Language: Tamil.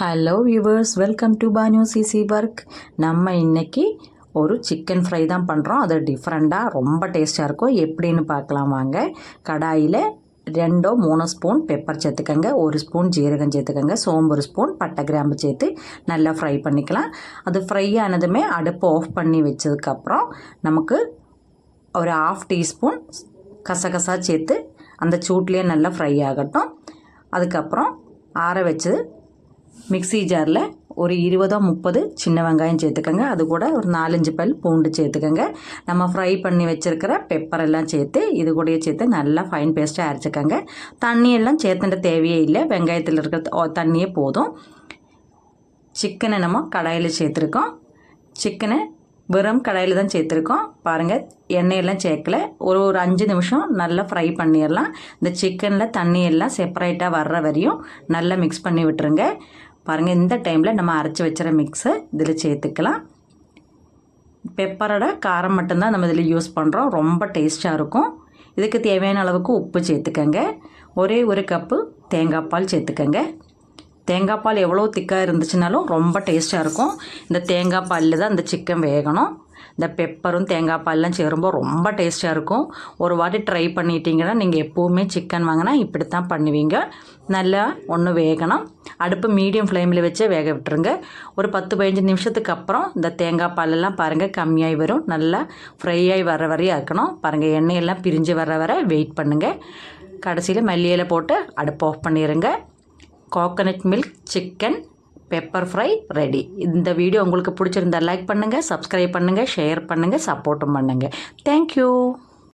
Hello viewers, welcome to Bhanu CC work. நம்ம இன்றைக்கி ஒரு சிக்கன் ஃப்ரை தான் பண்ணுறோம். அது டிஃப்ரெண்ட்டாக ரொம்ப டேஸ்ட்டாக இருக்கும். எப்படின்னு பார்க்கலாம் வாங்க. கடாயில் 2-3 ஸ்பூன் பெப்பர் சேர்த்துக்கங்க, 1 ஸ்பூன் ஜீரகம் சேர்த்துக்கங்க, சோம்பு 1 ஸ்பூன், பட்டை கிராம்பு சேர்த்து நல்லா ஃப்ரை பண்ணிக்கலாம். அது ஃப்ரை ஆனதுமே அடுப்பு ஆஃப் பண்ணி வச்சதுக்கப்புறம் நமக்கு ஒரு 1/2 டீஸ்பூன் கசகசா சேர்த்து அந்த சூட்லேயே நல்லா ஃப்ரை ஆகட்டும். அதுக்கப்புறம் ஆற வச்சு மிக்ஸி ஜாரில் ஒரு 20-30 சின்ன வெங்காயம் சேர்த்துக்கங்க. அது கூட ஒரு 4-5 பல் பூண்டு சேர்த்துக்கங்க. நம்ம ஃப்ரை பண்ணி வச்சுருக்கிற பெப்பர் எல்லாம் சேர்த்து இது கூடயே சேர்த்து நல்லா ஃபைன் பேஸ்ட்டாக அரைச்சிக்கங்க. தண்ணியெல்லாம் சேர்த்துட்ட தேவையே இல்லை, வெங்காயத்தில் இருக்கிற தண்ணியே போதும். சிக்கனை நம்ம கடாயில் சேர்த்துருக்கோம். சிக்கனை வெறும் கடாயில் தான் சேர்த்துருக்கோம். பாருங்கள், எண்ணெயெல்லாம் சேர்க்கல. ஒரு 5 நிமிஷம் நல்லா ஃப்ரை பண்ணிடலாம். இந்த சிக்கனில் தண்ணியெல்லாம் செப்பரேட்டாக வர்ற வரையும் நல்லா மிக்ஸ் பண்ணி விட்டுருங்க. பாருங்கள், இந்த டைமில் நம்ம அரைச்சி வச்சுற மிக்ஸை இதில் சேர்த்துக்கலாம். பெப்பரோட காரம் மட்டும்தான் நம்ம இதில் யூஸ் பண்ணுறோம். ரொம்ப டேஸ்ட்டாக இருக்கும். இதுக்கு தேவையான அளவுக்கு உப்பு சேர்த்துக்கங்க. ஒரே ஒரு கப்பு தேங்காய் பால் சேர்த்துக்கங்க. தேங்காய் பால் எவ்வளோ திக்காக இருந்துச்சுனாலும் ரொம்ப டேஸ்ட்டாக இருக்கும். இந்த தேங்காய் பாலில் தான் இந்த சிக்கன் வேகணும். இந்த பெப்பரும் தேங்காய் பால்லாம் சேரும்போது ரொம்ப டேஸ்ட்டாக இருக்கும். ஒரு வாட்டி ட்ரை பண்ணிட்டீங்கன்னா நீங்கள் எப்போவுமே சிக்கன் வாங்கினா இப்படி தான் பண்ணுவீங்க. நல்லா ஒன்று வேகணும். அடுப்பு மீடியம் ஃப்ளேமில் வச்சே வேக விட்டுருங்க. ஒரு 10-15 நிமிஷத்துக்கு அப்புறம் இந்த தேங்காய் பாலெல்லாம் பாருங்கள் கம்மியாகி வரும். நல்லா ஃப்ரை ஆகி வர வரையும் ஆக்கணும். பாருங்கள், எண்ணெயெல்லாம் பிரிஞ்சு வர வர வெயிட் பண்ணுங்கள். கடைசியில் மல்லியில போட்டு அடுப்பு ஆஃப் பண்ணிடுங்க. Coconut milk chicken pepper fry ready. இந்த வீடியோ உங்களுக்கு பிடிச்சிருந்தா லைக் பண்ணுங்கள், சப்ஸ்கிரைப் பண்ணுங்கள், ஷேர் பண்ணுங்கள், சப்போர்ட்டும் பண்ணுங்கள். தேங்க்யூ.